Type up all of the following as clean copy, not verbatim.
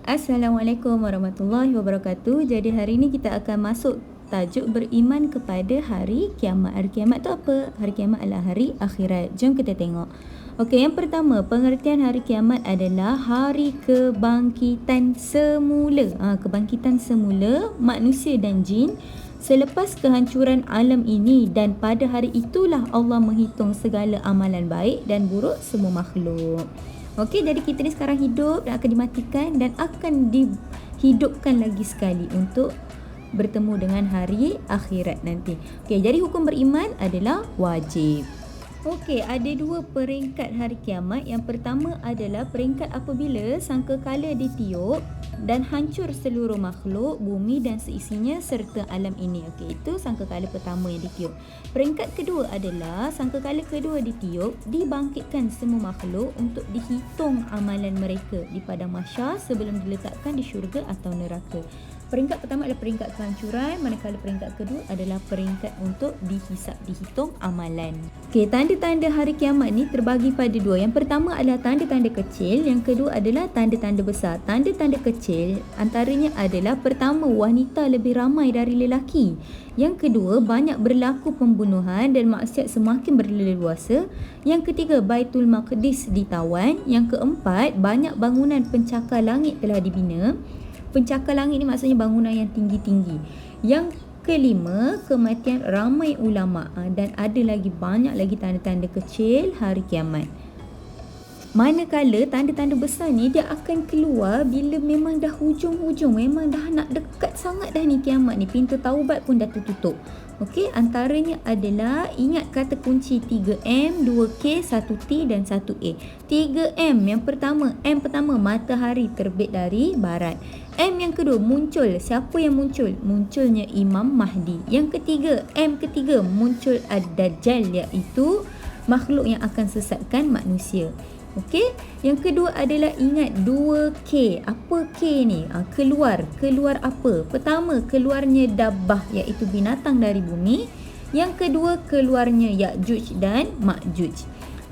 Assalamualaikum warahmatullahi wabarakatuh. Jadi hari ini kita akan masuk tajuk beriman kepada hari kiamat. Hari kiamat tu apa? Hari kiamat adalah hari akhirat. Jom kita tengok. Okey, yang pertama, pengertian hari kiamat adalah hari kebangkitan semula. Kebangkitan semula manusia dan jin selepas kehancuran alam ini, dan pada hari itulah Allah menghitung segala amalan baik dan buruk semua makhluk. Okey, jadi kita ni sekarang hidup dan akan dimatikan dan akan dihidupkan lagi sekali untuk bertemu dengan hari akhirat nanti. Okey, jadi hukum beriman adalah wajib. Okey, ada dua peringkat hari kiamat. Yang pertama adalah peringkat apabila sangkakala ditiup dan hancur seluruh makhluk, bumi dan seisinya serta alam ini. Okey, itu sangkakala pertama yang ditiup. Peringkat kedua adalah sangkakala kedua ditiup, dibangkitkan semua makhluk untuk dihitung amalan mereka di padang mahsyar sebelum diletakkan di syurga atau neraka. Peringkat pertama adalah peringkat kehancuran, manakala peringkat kedua adalah peringkat untuk dihisap, dihitung amalan. Okey, tanda-tanda hari kiamat ni terbagi pada dua. Yang pertama adalah tanda-tanda kecil, yang kedua adalah tanda-tanda besar. Tanda-tanda kecil antaranya adalah pertama, wanita lebih ramai dari lelaki. Yang kedua, banyak berlaku pembunuhan dan maksiat semakin berleluasa. Yang ketiga, Baitul Maqdis ditawan. Yang keempat, banyak bangunan pencakar langit telah dibina. Pencakar langit ni maksudnya bangunan yang tinggi-tinggi. Yang kelima, kematian ramai ulama. Dan ada lagi banyak lagi tanda-tanda kecil hari kiamat. Manakala tanda-tanda besar ni dia akan keluar bila memang dah hujung-hujung, memang dah nak dekat sangat dah ni kiamat ni, pintu taubat pun dah tertutup. Okey, antaranya adalah ingat kata kunci 3M, 2K, 1T dan 1A. 3M yang pertama, M pertama, matahari terbit dari barat. M yang kedua, muncul. Siapa yang muncul? Munculnya Imam Mahdi. Yang ketiga, M ketiga, muncul Ad-Dajjal, iaitu makhluk yang akan sesatkan manusia. Okey, yang kedua adalah ingat 2K. Apa K ni? Keluar apa? Pertama, keluarnya Dabbah, iaitu binatang dari bumi. Yang kedua, keluarnya Ya'juj dan Ma'juj.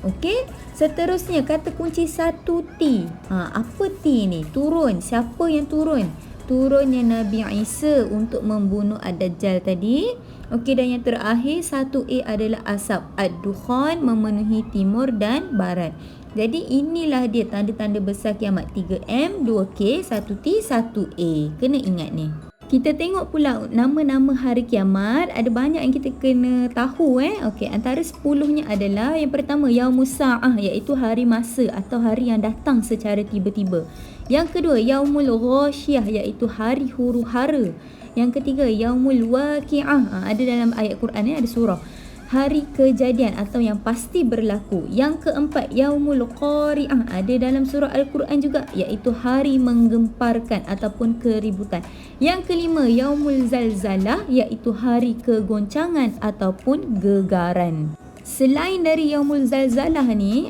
Okey, seterusnya kata kunci 1T. Apa T ni? Turun. Siapa yang turun? Turunnya Nabi Isa untuk membunuh Ad-Dajjal tadi. Okey, dan yang terakhir 1A adalah asap Ad-Dukhan memenuhi timur dan barat. Jadi inilah dia tanda-tanda besar kiamat: 3M, 2K, 1T, 1A. Kena ingat ni. Kita tengok pula nama-nama hari kiamat. Ada banyak yang kita kena tahu. Okey, antara 10-nya adalah yang pertama, Yaumus Sa'ah, iaitu hari masa atau hari yang datang secara tiba-tiba. Yang kedua, Yaumul Ghashiyah, iaitu hari huru-hara. Yang ketiga, Yaumul Waqi'ah. Ada dalam ayat Quran ni, ada surah. Hari kejadian atau yang pasti berlaku. Yang keempat, Yaumul Qari'ah. Ada dalam surah Al-Quran juga, iaitu hari menggemparkan ataupun keributan. Yang kelima, Yaumul Zalzalah, iaitu hari kegoncangan ataupun gegaran. Selain dari Yaumul Zalzalah ni,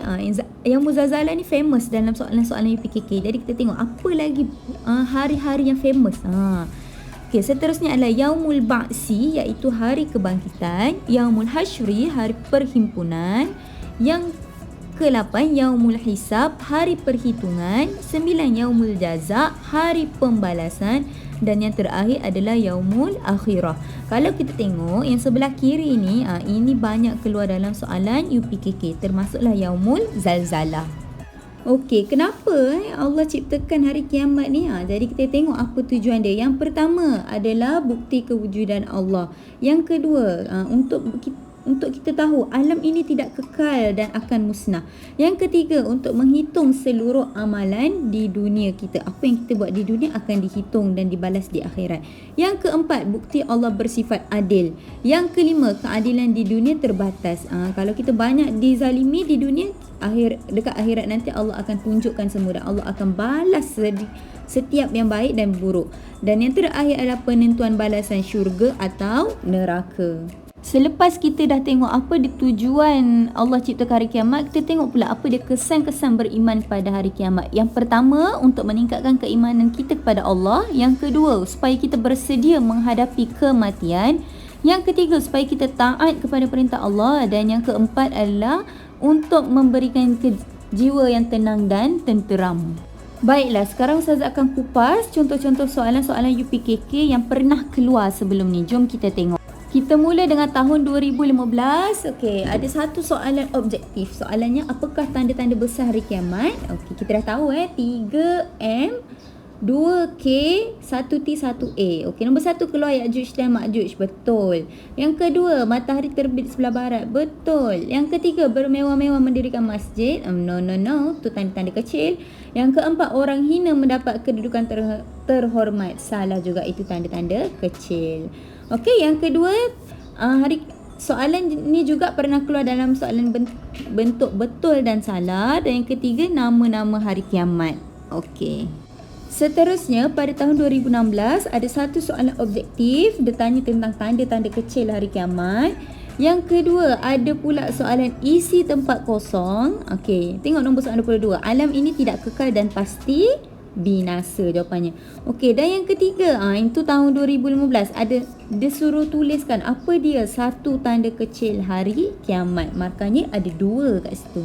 Yaumul Zalzalah ni famous dalam soalan-soalan UPKK. Jadi kita tengok apa lagi hari-hari yang famous. Okey, seterusnya adalah Yaumul Ba'si, iaitu hari kebangkitan. Yaumul Hashri, hari perhimpunan. Yang ke-8, Yaumul Hisab, hari perhitungan. 9, Yaumul Jaza, hari pembalasan. Dan yang terakhir adalah Yaumul Akhirah. Kalau kita tengok yang sebelah kiri ni, ini banyak keluar dalam soalan UPKK, termasuklah Yaumul Zalzalah. Okey, kenapa Allah ciptakan hari kiamat ni? Jadi kita tengok apa tujuan dia. Yang pertama adalah bukti kewujudan Allah. Yang kedua, untuk kita tahu alam ini tidak kekal dan akan musnah. Yang ketiga, untuk menghitung seluruh amalan di dunia kita. Apa yang kita buat di dunia akan dihitung dan dibalas di akhirat. Yang keempat, bukti Allah bersifat adil. Yang kelima, keadilan di dunia terbatas. Kalau kita banyak dizalimi di dunia, dekat akhirat nanti Allah akan tunjukkan semua dan Allah akan balas setiap yang baik dan buruk. Dan yang terakhir adalah penentuan balasan syurga atau neraka. Selepas kita dah tengok apa dia tujuan Allah ciptakan hari kiamat, kita tengok pula apa dia kesan-kesan beriman pada hari kiamat. Yang pertama, untuk meningkatkan keimanan kita kepada Allah. Yang kedua, supaya kita bersedia menghadapi kematian. Yang ketiga, supaya kita taat kepada perintah Allah. Dan yang keempat adalah untuk memberikan jiwa yang tenang dan tenteram. Baiklah, sekarang Ustazah akan kupas contoh-contoh soalan-soalan UPKK yang pernah keluar sebelum ni. Jom kita tengok. Kita mula dengan tahun 2015. Okey, ada satu soalan objektif. Soalannya, apakah tanda-tanda besar hari kiamat? Okey, kita dah tahu 3M 2K 1T 1A. Okey, nombor 1 keluar Ya'juj dan Ma'juj. Betul. Yang kedua, matahari terbit sebelah barat. Betul. Yang ketiga, bermewah-mewah mendirikan masjid. No. Tu tanda-tanda kecil. Yang keempat, orang hina mendapat kedudukan terhormat. Salah juga, itu tanda-tanda kecil. Okey, yang kedua, soalan ni juga pernah keluar dalam soalan bentuk betul dan salah. Dan yang ketiga, nama-nama hari kiamat. Okey. Seterusnya, pada tahun 2016 ada satu soalan objektif, dia tanya tentang tanda-tanda kecil hari kiamat. Yang kedua, ada pula soalan isi tempat kosong. Okey, tengok nombor soalan 22. Alam ini tidak kekal dan pasti binasa, jawapannya. Okey, dan yang ketiga, itu tahun 2015, ada dia suruh tuliskan apa dia satu tanda kecil hari kiamat. Markanya ada 2 kat situ.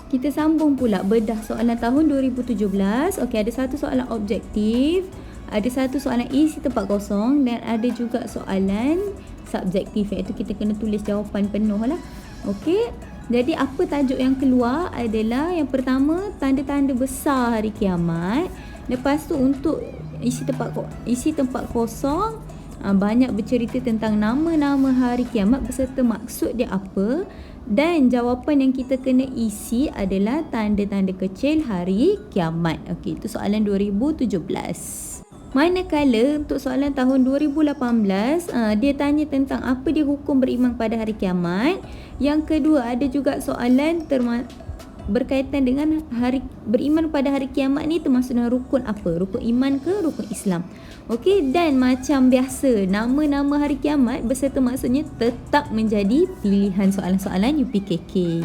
Kita sambung pula bedah soalan tahun 2017. Okey, ada satu soalan objektif, ada satu soalan isi tempat kosong dan ada juga soalan subjektif, iaitu kita kena tulis jawapan penuh lah. Okey, jadi apa tajuk yang keluar adalah yang pertama, tanda-tanda besar hari kiamat. Lepas tu untuk isi tempat kosong, banyak bercerita tentang nama-nama hari kiamat beserta maksud dia apa. Dan jawapan yang kita kena isi adalah tanda-tanda kecil hari kiamat. Okey, itu soalan 2017. Manakala untuk soalan tahun 2018, dia tanya tentang apa dia hukum beriman pada hari kiamat. Yang kedua, ada juga soalan berkaitan dengan beriman pada hari kiamat ni termasuk dalam rukun apa? Rukun iman ke rukun Islam? Okey, dan macam biasa, nama-nama hari kiamat beserta maksudnya tetap menjadi pilihan soalan-soalan UPKK.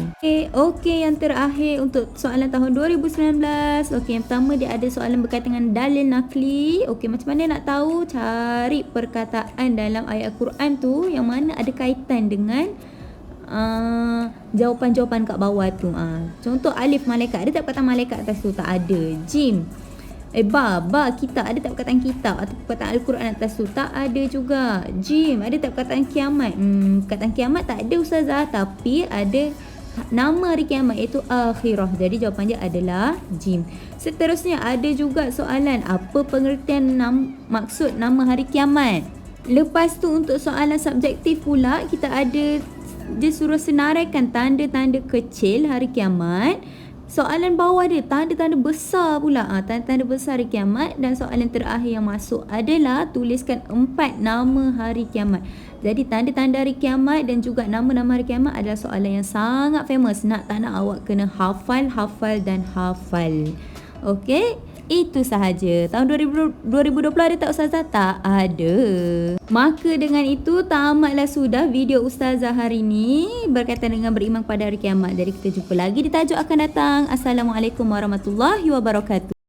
Okey, yang terakhir untuk soalan tahun 2019. Okey, yang pertama dia ada soalan berkaitan dengan dalil nakli. Okey, macam mana nak tahu? Cari perkataan dalam ayat Quran tu yang mana ada kaitan dengan jawapan-jawapan kat bawah tu. Contoh alif malaikat, ada tak perkataan malaikat atas tu? Tak ada. Jim, kitab, ada tak perkataan kitab atau perkataan Al-Quran atas tu? Tak ada juga. Jim, ada tak perkataan kiamat? Perkataan kiamat tak ada Ustazah, tapi ada nama hari kiamat iaitu akhirah. Jadi jawapan dia adalah Jim. Seterusnya ada juga soalan apa pengertian maksud nama hari kiamat. Lepas tu untuk soalan subjektif pula, kita ada dia suruh senaraikan tanda-tanda kecil hari kiamat. Soalan bawah dia tanda-tanda besar pula, tanda-tanda besar hari kiamat. Dan soalan terakhir yang masuk adalah tuliskan 4 nama hari kiamat. Jadi tanda-tanda hari kiamat dan juga nama-nama hari kiamat adalah soalan yang sangat famous. Nak tak nak awak kena hafal dan hafal. Okey, itu sahaja. Tahun 2020 ada tak Ustazah? Tak ada. Maka dengan itu tamatlah sudah video Ustazah hari ini berkaitan dengan beriman pada hari kiamat. Jadi kita jumpa lagi di tajuk akan datang. Assalamualaikum warahmatullahi wabarakatuh.